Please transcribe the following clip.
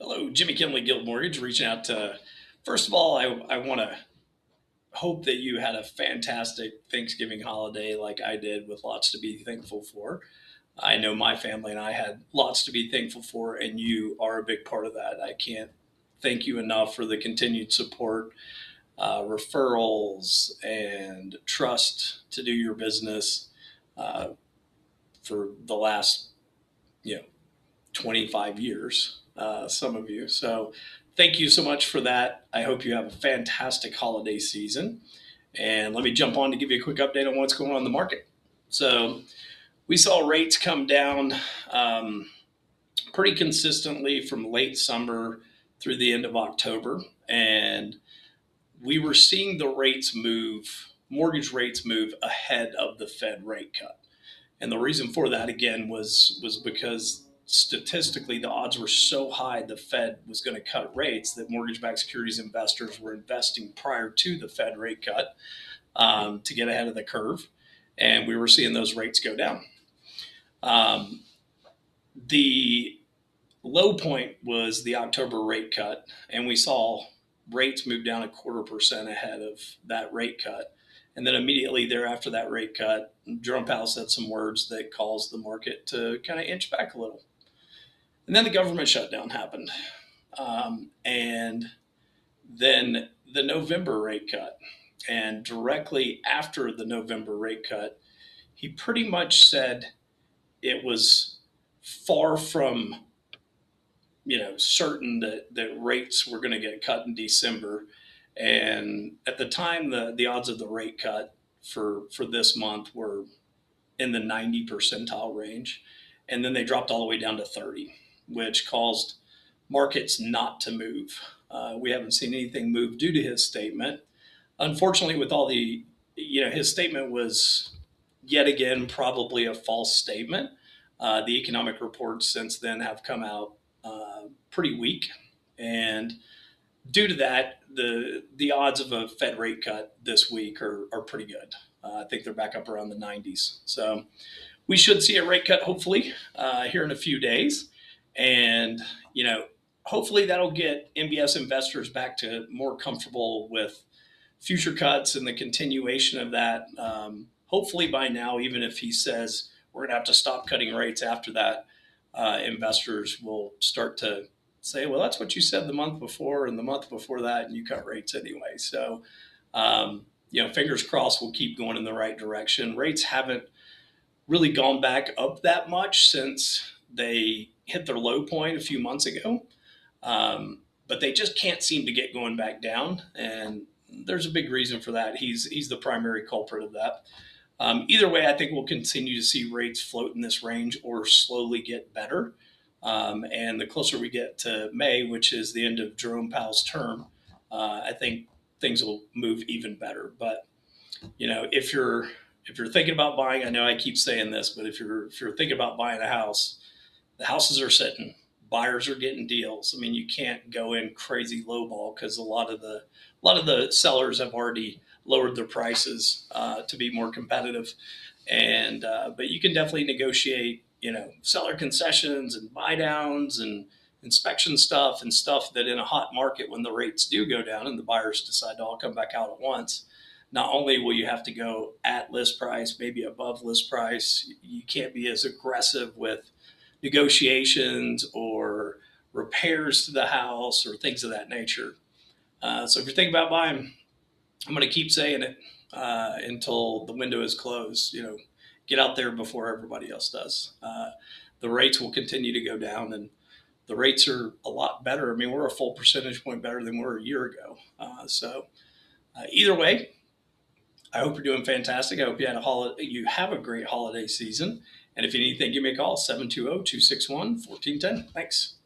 Hello, Jimmy Kinley, Guild Mortgage, reaching out to. First of all, I want to hope that you had a fantastic Thanksgiving holiday like I did with lots to be thankful for. I know my family and I had lots to be thankful for, and you are a big part of that. I can't thank you enough for the continued support, referrals, and trust to do your business uh, for the last, you know, 25 years, some of you. So thank you so much for that. I hope you have a fantastic holiday season. And let me jump on to give you a quick update on what's going on in the market. So we saw rates come down um, pretty consistently from late summer through the end of October. And we were seeing the rates move, mortgage rates move ahead of the Fed rate cut. And the reason for that again was because statistically the odds were so high the Fed was going to cut rates that mortgage-backed securities investors were investing prior to the Fed rate cut to get ahead of the curve, and we were seeing those rates go down. Um, the low point was the October rate cut, and we saw rates move down 0.25% ahead of that rate cut. And then immediately thereafter that rate cut, Jerome Powell said some words that caused the market to kind of inch back a little. And then the government shutdown happened. And then the November rate cut. And directly after the November rate cut, he pretty much said it was far from certain that rates were going to get cut in December. And at the time, the odds of the rate cut for this month were in the 90 percentile range. And then they dropped all the way down to 30, which caused markets not to move. We haven't seen anything move due to his statement. Unfortunately, with all his statement was yet again probably a false statement. The economic reports since then have come out pretty weak, and due to that, the odds of a Fed rate cut this week are pretty good. I think they're back up around the 90s. So we should see a rate cut hopefully here in a few days, and hopefully that'll get MBS investors back to more comfortable with future cuts and the continuation of that. Hopefully by now, even if he says we're going to have to stop cutting rates after that, investors will start to say, well, that's what you said the month before and the month before that, and you cut rates anyway. So, fingers crossed we'll keep going in the right direction. Rates haven't really gone back up that much since they hit their low point a few months ago. But they just can't seem to get going back down. And there's a big reason for that. He's the primary culprit of that. Either way, I think we'll continue to see rates float in this range or slowly get better. And the closer we get to May, which is the end of Jerome Powell's term, I think things will move even better. But if you're thinking about buying, I know I keep saying this, but if you're thinking about buying a house, the houses are sitting, buyers are getting deals. I mean, you can't go in crazy lowball because a lot of the sellers have already lowered their prices to be more competitive. And but you can definitely negotiate, seller concessions and buy downs and inspection stuff and stuff that in a hot market when the rates do go down and the buyers decide to all come back out at once, not only will you have to go at list price, maybe above list price, you can't be as aggressive with negotiations or repairs to the house or things of that nature. So if you're thinking about buying, I'm going to keep saying it until the window is closed. Get out there before everybody else does. The rates will continue to go down, and the rates are a lot better. I mean, we're a full percentage point better than we were a year ago. So either way, I hope you're doing fantastic. I hope you have a great holiday season. And if you need anything, give me a call, 720-261-1410. Thanks.